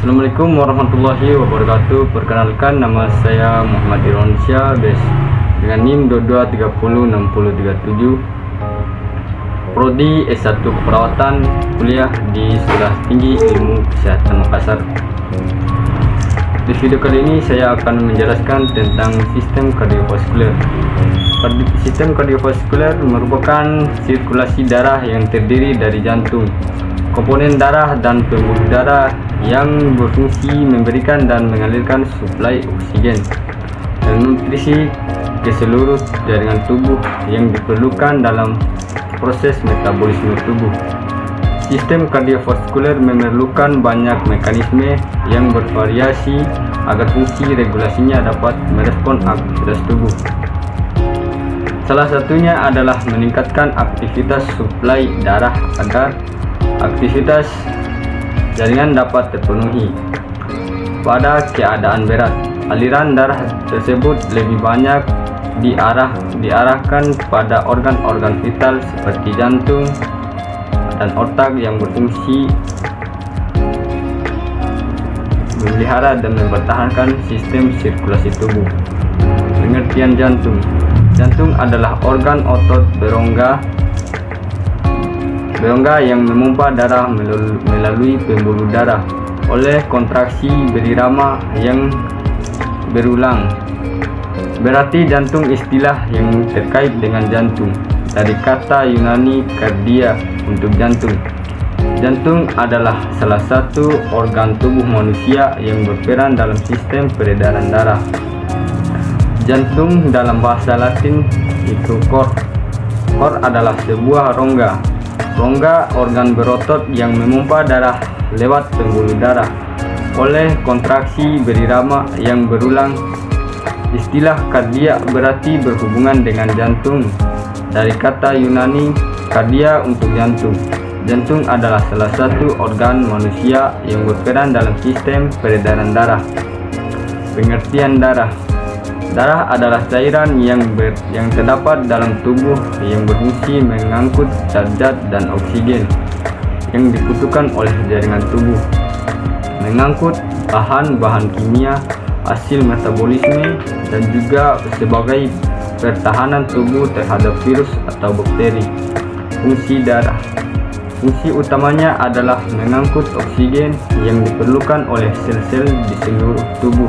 Assalamualaikum warahmatullahi wabarakatuh. Perkenalkan, nama saya Muhammad Irwansyah dengan NIM 22306037, Prodi S1 Keperawatan, kuliah di Sekolah Tinggi Ilmu Kesehatan Makassar. Di video kali ini saya akan menjelaskan tentang sistem kardiovaskuler. Sistem kardiovaskuler merupakan sirkulasi darah yang terdiri dari jantung, komponen darah dan pembuluh darah yang berfungsi memberikan dan mengalirkan suplai oksigen dan nutrisi ke seluruh jaringan tubuh yang diperlukan dalam proses metabolisme tubuh. Sistem kardiovaskuler memerlukan banyak mekanisme yang bervariasi agar fungsi regulasinya dapat merespon aktivitas tubuh. Salah satunya adalah meningkatkan aktivitas suplai darah agar aktivitas jaringan dapat terpenuhi. Pada keadaan berat, aliran darah tersebut lebih banyak diarahkan pada organ-organ vital seperti jantung dan otak yang berfungsi memelihara dan mempertahankan sistem sirkulasi tubuh. Pengertian jantung. Jantung adalah organ otot berongga yang memompa darah melalui pembuluh darah oleh kontraksi berirama yang berulang. Berarti jantung istilah yang terkait dengan jantung, dari kata Yunani kardia untuk jantung. Jantung adalah salah satu organ tubuh manusia yang berperan dalam sistem peredaran darah. Jantung dalam bahasa Latin itu cor. Cor adalah sebuah rongga. Rongga organ berotot yang memompa darah lewat pembuluh darah oleh kontraksi berirama yang berulang. Istilah kardia berarti berhubungan dengan jantung, dari kata Yunani kardia untuk jantung. Jantung adalah salah satu organ manusia yang berperan dalam sistem peredaran darah. Pengertian darah. Darah adalah cairan yang terdapat dalam tubuh yang berfungsi mengangkut zat-zat dan oksigen yang dibutuhkan oleh jaringan tubuh, mengangkut bahan-bahan kimia, hasil metabolisme, dan juga sebagai pertahanan tubuh terhadap virus atau bakteri. Fungsi darah. Fungsi utamanya adalah mengangkut oksigen yang diperlukan oleh sel-sel di seluruh tubuh.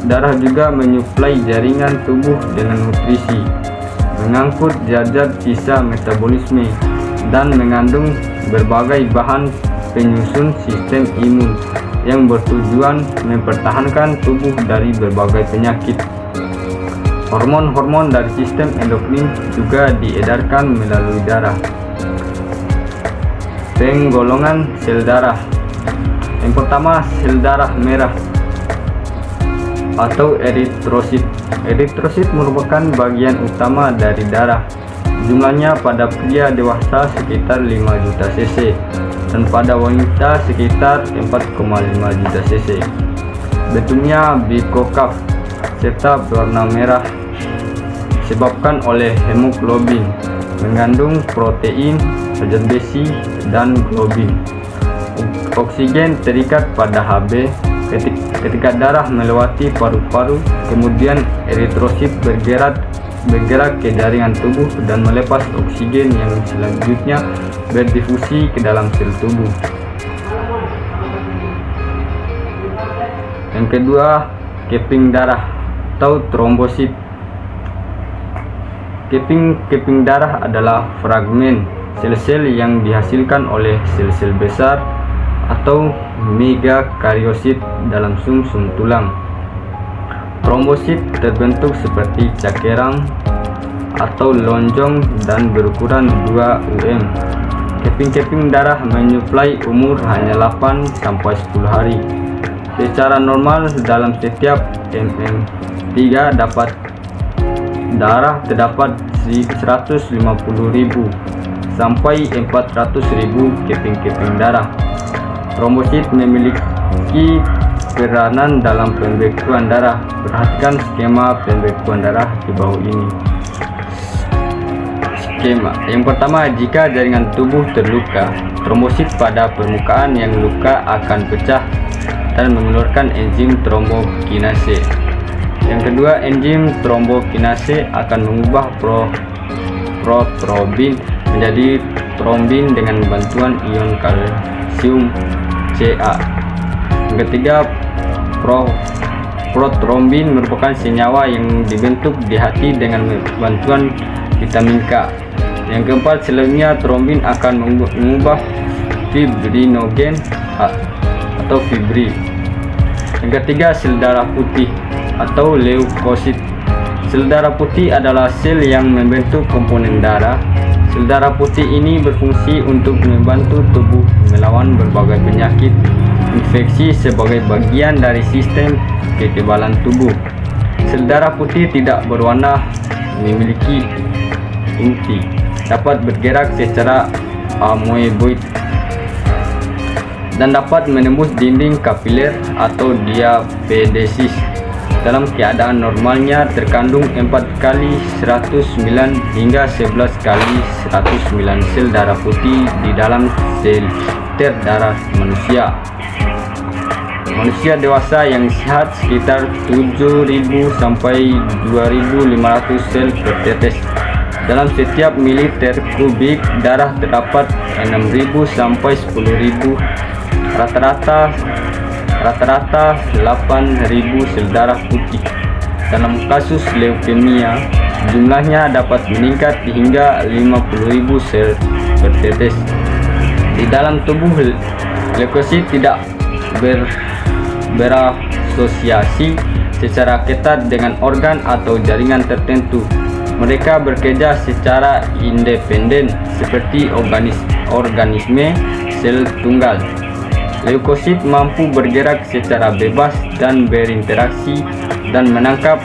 Darah juga menyuplai jaringan tubuh dengan nutrisi, mengangkut zat-zat sisa metabolisme, dan mengandung berbagai bahan penyusun sistem imun yang bertujuan mempertahankan tubuh dari berbagai penyakit. Hormon-hormon dari sistem endokrin juga diedarkan melalui darah. Penggolongan sel darah. Yang pertama, sel darah merah atau eritrosit. Eritrosit merupakan bagian utama dari darah. Jumlahnya pada pria dewasa sekitar 5 juta cc dan pada wanita sekitar 4,5 juta cc. Bentuknya bikokaf serta berwarna merah disebabkan oleh hemoglobin, mengandung protein, zat besi, dan globin. Oksigen terikat pada Hb. Ketika darah melewati paru-paru, kemudian eritrosit bergerak ke jaringan tubuh dan melepas oksigen yang selanjutnya berdifusi ke dalam sel tubuh. Yang kedua, keping darah atau trombosit. Keping darah adalah fragmen sel-sel yang dihasilkan oleh sel-sel besar atau megakariosit dalam sumsum tulang. Trombosit terbentuk seperti cakerang atau lonjong dan berukuran 2 mm. Keping-keping darah menyuplai umur hanya 8-10 hari. Secara normal dalam setiap mm3 darah terdapat 150.000 sampai 400.000 keping-keping darah. Trombosit memiliki peranan dalam pembekuan darah. Perhatikan skema pembekuan darah di bawah ini. skema. Yang pertama, jika jaringan tubuh terluka, trombosit pada permukaan yang luka akan pecah dan mengeluarkan enzim trombokinase. Yang kedua, enzim trombokinase akan mengubah protrombin menjadi trombin dengan bantuan ion kalsium Ca. Yang ketiga, protrombin merupakan senyawa yang dibentuk di hati dengan bantuan vitamin K. Yang keempat, selanjutnya trombin akan mengubah fibrinogen atau fibrin. Yang ketiga, sel darah putih atau leukosit. Sel darah putih adalah sel yang membentuk komponen darah. Sel darah putih ini berfungsi untuk membantu tubuh melawan berbagai penyakit infeksi sebagai bagian dari sistem kekebalan tubuh. Sel darah putih tidak berwarna, memiliki fungsi, dapat bergerak secara amoeboid dan dapat menembus dinding kapiler atau diapedesis. Dalam keadaan normalnya terkandung 4 kali 109 hingga 11 kali 109 sel darah putih di dalam liter darah manusia. Manusia dewasa yang sehat sekitar 7.000 sampai 2.500 sel per tetes. Dalam setiap mililiter kubik darah terdapat 6.000 sampai 10.000, rata-rata 8.000 sel darah putih. Dalam kasus leukemia, jumlahnya dapat meningkat hingga 50.000 sel per tetes. Di dalam tubuh, leukosit tidak berasosiasi secara ketat dengan organ atau jaringan tertentu. Mereka bekerja secara independen seperti organisme sel tunggal. Leukosit mampu bergerak secara bebas dan berinteraksi dan menangkap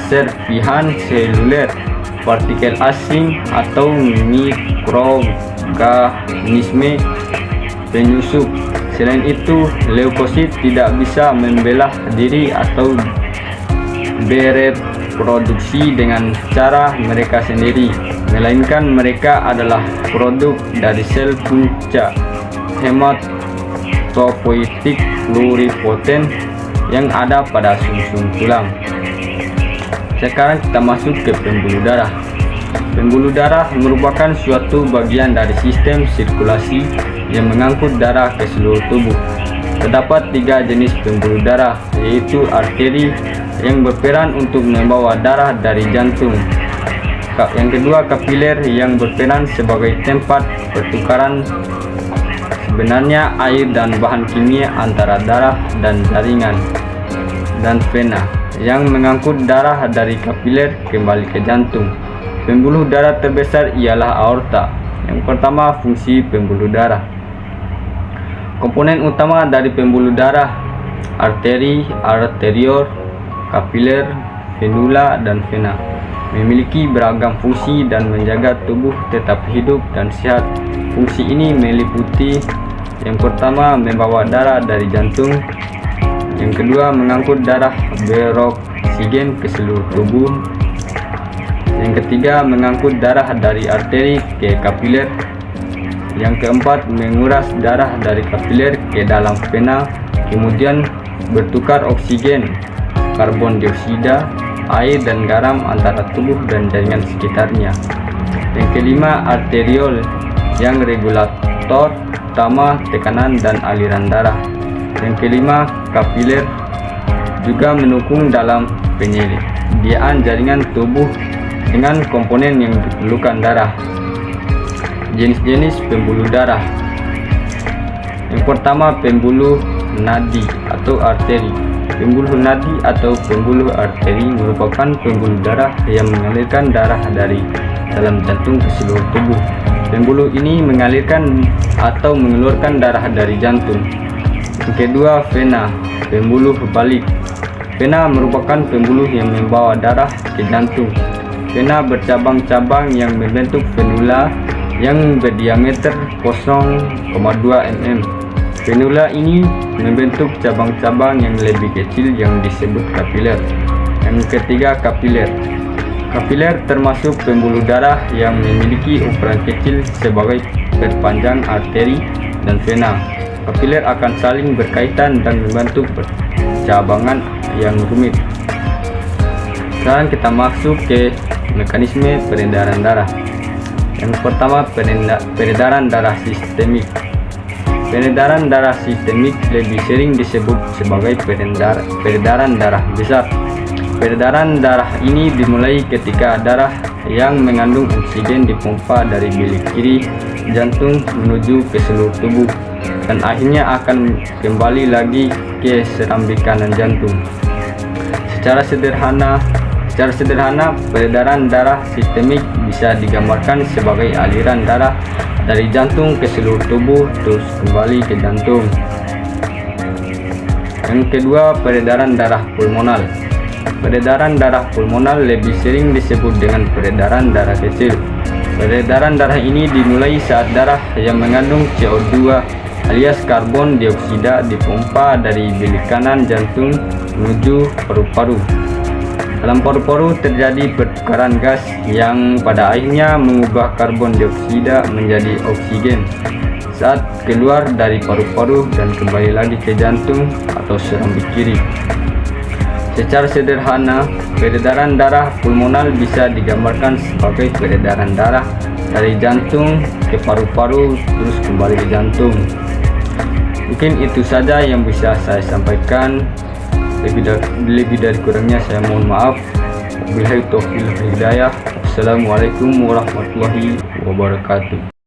serpihan seluler, partikel asing atau mikroorganisme penyusup. Selain itu, leukosit tidak bisa membelah diri atau bereproduksi dengan cara mereka sendiri, melainkan mereka adalah produk dari sel punca hematopoietik pluripoten yang ada pada sumsum tulang. Sekarang kita masuk ke pembuluh darah. Pembuluh darah merupakan suatu bagian dari sistem sirkulasi yang mengangkut darah ke seluruh tubuh. Terdapat 3 jenis pembuluh darah, yaitu arteri yang berperan untuk membawa darah dari jantung. Yang kedua, kapiler yang berperan sebagai tempat pertukaran sebenarnya air dan bahan kimia antara darah dan jaringan. Dan vena yang mengangkut darah dari kapiler kembali ke jantung. Pembuluh darah terbesar ialah aorta. Yang pertama, fungsi pembuluh darah. Komponen utama dari pembuluh darah: arteri, arteriol, kapiler, venula, dan vena. Memiliki beragam fungsi dan menjaga tubuh tetap hidup dan sehat. Fungsi ini meliputi: yang pertama, membawa darah dari jantung. Yang kedua, mengangkut darah beroksigen ke seluruh tubuh. Yang ketiga, mengangkut darah dari arteri ke kapiler. Yang keempat, menguras darah dari kapiler ke dalam vena, kemudian bertukar oksigen, karbon dioksida, air dan garam antara tubuh dan jaringan sekitarnya. Yang kelima, arteriol yang regulator utama tekanan dan aliran darah. Yang kelima, kapiler juga mendukung dalam penyediaan jaringan tubuh dengan komponen yang diperlukan darah. Jenis-jenis pembuluh darah. Yang pertama, pembuluh nadi atau arteri. Pembuluh nadi atau pembuluh arteri merupakan pembuluh darah yang mengalirkan darah dari dalam jantung ke seluruh tubuh. Pembuluh ini mengalirkan atau mengeluarkan darah dari jantung. Yang kedua, vena, pembuluh balik. Vena merupakan pembuluh yang membawa darah ke jantung. Vena bercabang-cabang yang membentuk venula yang berdiameter 0,2 mm. Venula ini membentuk cabang-cabang yang lebih kecil yang disebut kapiler. Yang ketiga, kapiler. Kapiler termasuk pembuluh darah yang memiliki ukuran kecil sebagai perpanjang arteri dan vena. Kapiler akan saling berkaitan dan membantu percabangan yang rumit. Sekarang kita masuk ke mekanisme peredaran darah. Yang pertama, peredaran darah sistemik. Peredaran darah sistemik lebih sering disebut sebagai peredaran darah besar. Peredaran darah ini dimulai ketika darah yang mengandung oksigen dipompa dari bilik kiri jantung menuju ke seluruh tubuh dan akhirnya akan kembali lagi ke serambi kanan jantung. Secara sederhana, peredaran darah sistemik bisa digambarkan sebagai aliran darah dari jantung ke seluruh tubuh terus kembali ke jantung. Yang kedua, peredaran darah pulmonal. Peredaran darah pulmonal lebih sering disebut dengan peredaran darah kecil. Peredaran darah ini dimulai saat darah yang mengandung CO2 alias karbon dioksida dipompa dari bilik kanan jantung menuju paru-paru. Dalam paru-paru terjadi pertukaran gas yang pada akhirnya mengubah karbon dioksida menjadi oksigen saat keluar dari paru-paru dan kembali lagi ke jantung atau serambi kiri. Secara sederhana, peredaran darah pulmonal bisa digambarkan sebagai peredaran darah dari jantung ke paru-paru terus kembali ke jantung. Mungkin itu saja yang bisa saya sampaikan. Lebih dari kurangnya saya mohon maaf. Wabillahi taufiq wal hidayah. Wassalamualaikum warahmatullahi wabarakatuh.